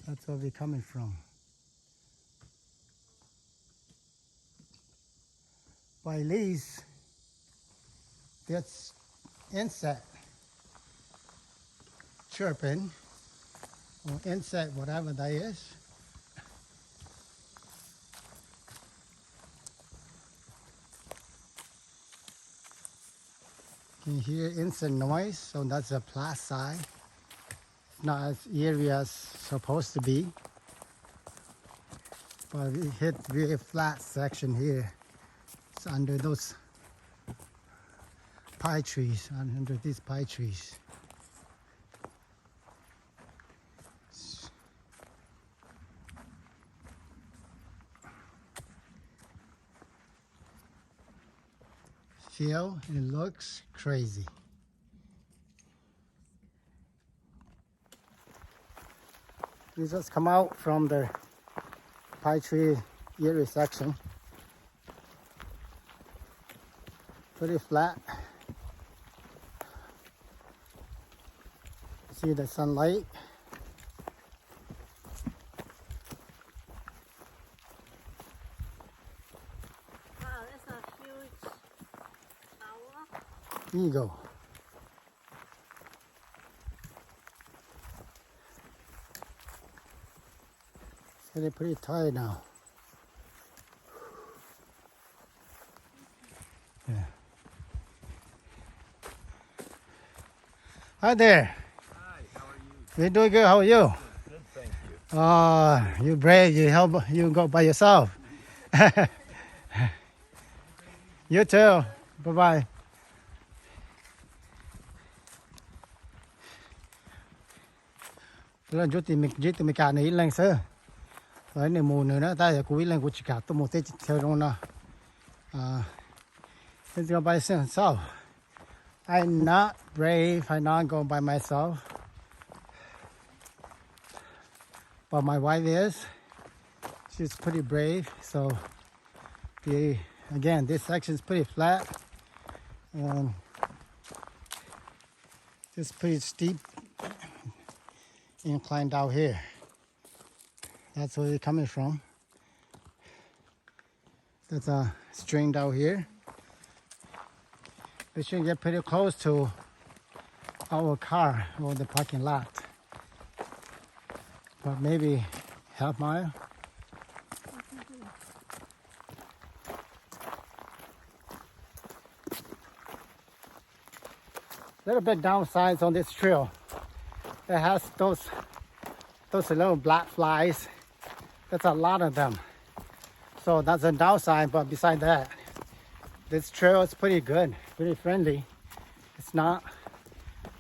That's where we're coming from. By least, that's insect chirping, or insect, whatever that is. Can you hear insect noise? So that's a plus side. Not as eerie as supposed to be. But we hit really flat section here. It's under those pine trees, under these pine trees. Feel, it looks crazy. We just come out from the pine tree eerie section. Pretty flat. See the sunlight. Wow, that's a huge tower. Here you go. It's getting pretty tired now. Yeah. Hi there. Hi, how are you? You're doing good. How are you? Good, thank you. You brave. You help. You go by yourself. You too. Bye bye. Lần chút thì mình cả này lần sơ. Đấy này mù nữa đó, ta cuối lần của chỉ cả tôi một tết theo luôn nè. Let's go by myself. I'm not brave. I'm not going by myself. But my wife is. She's pretty brave. So, again, this section is pretty flat. And it's pretty steep incline down here. That's where we're coming from. There's a stream down here. We should get pretty close to our car or the parking lot. But maybe half mile. Little bit downsides on this trail. It has those little black flies. There's a lot of them. So that's a downside, but beside that, this trail is pretty good, pretty friendly. It's not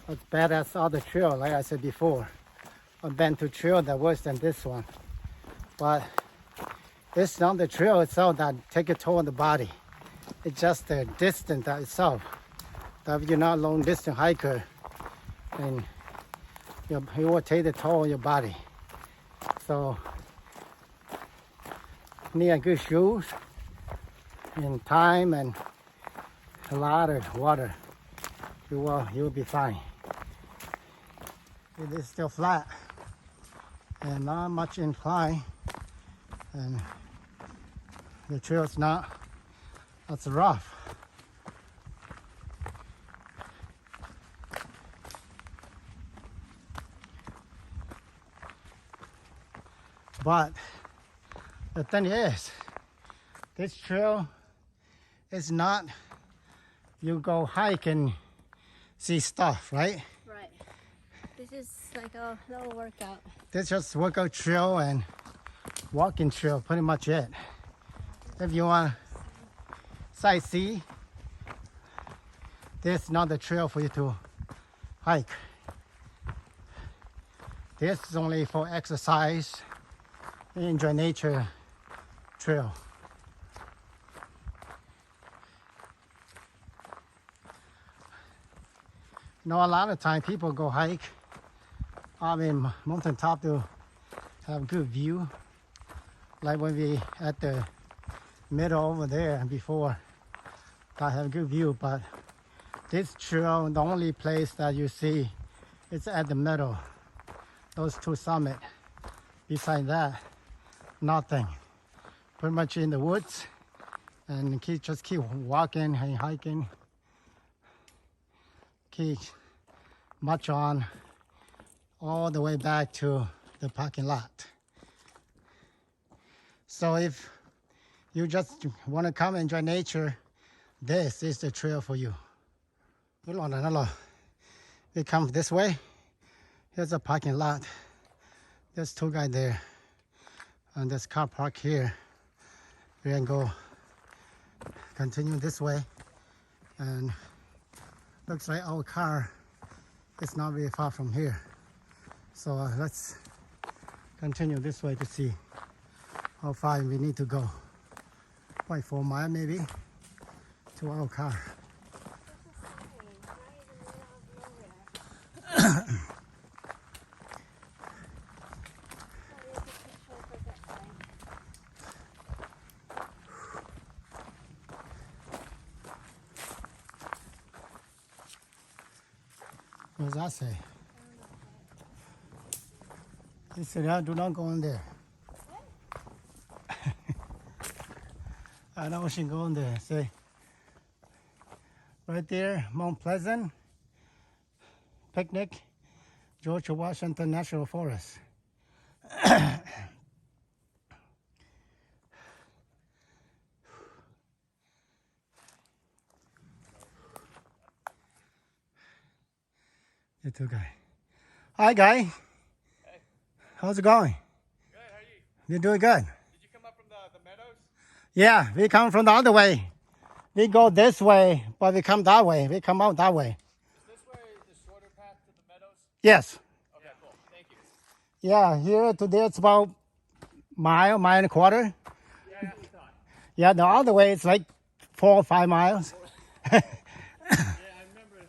as bad as other trail, like I said before. I've been to trail that worse than this one. But it's not the trail itself that take a toll on the body. It's just the distance that itself. That if you're not a long distance hiker, and it will take the toll on your body. So need good shoes in time and a lot of water, you will be fine. It is still flat and not much incline, and the trail is not as rough. But the thing is, this trail is not you go hike and see stuff, right? Right. This is like a little workout. This just workout trail and walking trail, pretty much it. If you want sightsee, this is not the trail for you to hike. This is only for exercise, enjoy nature trail. You know, a lot of time people go hike up in mountain top to have good view. Like when we at the middle over there before, I have good view. But this trail, the only place that you see, is at the middle. Those two summits. Beside that, nothing. Pretty much in the woods, and just keep walking and hiking. Keep march on all the way back to the parking lot. So if you just want to come enjoy nature, this is the trail for you. We come this way. Here's a parking lot. There's two guys there, and there's car park here. We can go continue this way, and looks like our car is not very far from here. So let's continue this way to see how far we need to go. Probably 4 miles maybe to our car. What does that say? He said, do not go in there. I know we should go in there. Say, right there, Mount Pleasant, picnic, George Washington National Forest. The two guy. Hi, guy. Hey. How's it going? Good, how are you? You're doing good. Did you come up from the meadows? Yeah, we come from the other way. We go this way, but we come that way. We come out that way. Is this way the shorter path to the meadows? Yes. Okay, cool. Thank you. Yeah, here to there it's about mile and a quarter. Yeah, that's what I thought. Yeah, the other way it's like 4 or 5 miles. Yeah, I remember it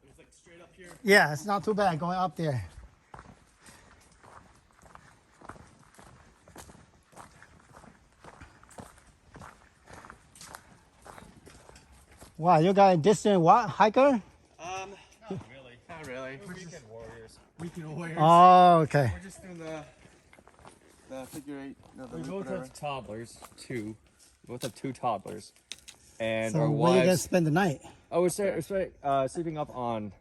was like straight up here. Yeah, it's not too bad going up there. Wow, you got a distant hiker? Not really. Not really. We're weekend warriors. Weekend warriors. Oh, okay. We're just doing the figure eight. No, the We loop, both whatever. have toddlers, two. We both have two toddlers, and So our where you gonna wives. spend the night? Oh, we're sleeping up on.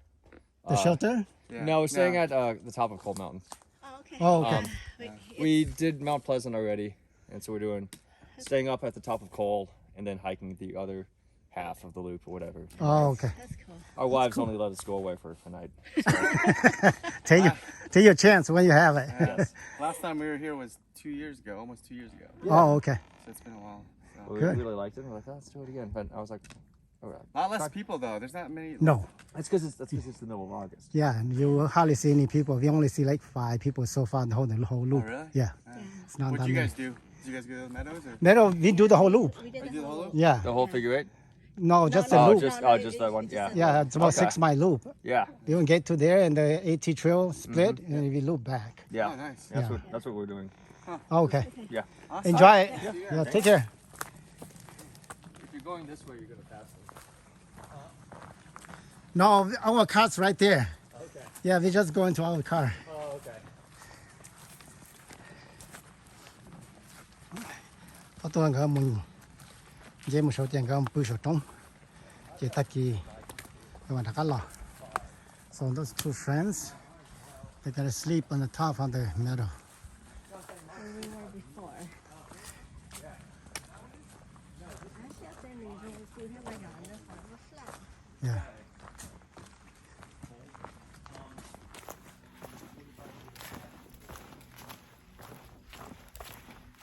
The shelter? Yeah. No, we're staying at the top of Cold Mountain. Oh, okay. Oh, okay. We did Mount Pleasant already, and so we're doing staying up at the top of Coal and then hiking the other half of the loop or whatever. Oh, okay. That's cool. Our wives only let us go away for a night. Take your chance when you have it. Yes. Last time we were here was 2 years ago, almost 2 years ago. Oh, okay. So it's been a while. So. We Good. really liked it. We're like, oh, let's do it again. But I was like, all right. A lot less people though. There's not many. No. That's because it's the middle of August. Yeah, you will hardly see any people. We only see like 5 people so far the whole loop. Oh, really? Yeah. It's not What'd that you many. guys do? Did you guys go to the meadows or? No, we do the whole loop. We did Oh, you the did the whole whole loop. Yeah. The whole figure eight. No, just the no, loop. just- no, just it- that one, it's yeah. just Yeah, it's about Okay. 6 mile loop. Yeah. You can get to there and the AT trail split and we loop back. Yeah. Oh, nice. That's Yeah. what we're doing. Okay. Yeah. Awesome. Enjoy it. Yeah. Yeah, take care. you're going this way, you're gonna pass them. No, our car's right there. Okay. Yeah, we just go into our car. Oh, okay. 好多人个问，节目手电个不手中，就大家个问大家了。So those two friends, they gotta sleep on the top of the meadow. Where we were before. Actually, I think we will see him like on the flat. Yeah.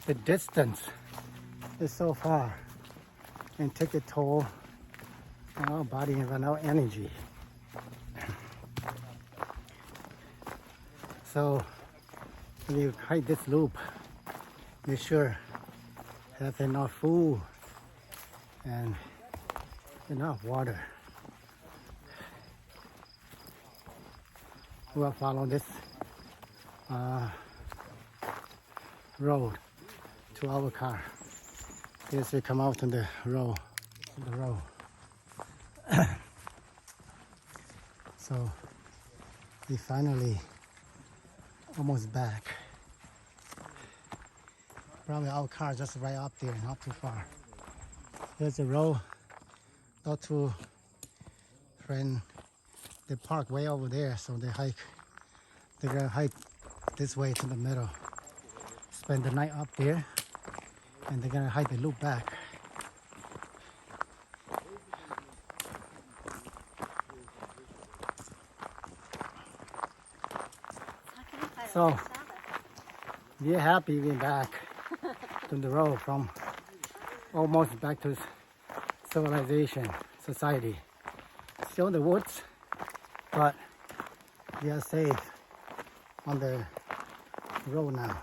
The distance is so far and take a toll on our body and run out energy. So when you hike this loop, make sure that there's enough food and enough water. We'll follow this road to our car. Yes, we come out on the road. So we finally almost back. Probably our car just right up there, not too far. There's a road. Those two friends, they park way over there, so they're gonna hike this way to the middle. Spend the night up there, and they're gonna hike the loop back. So we're happy we're back to the road from almost back to civilization, society. Still in the woods, but we are safe on the road now.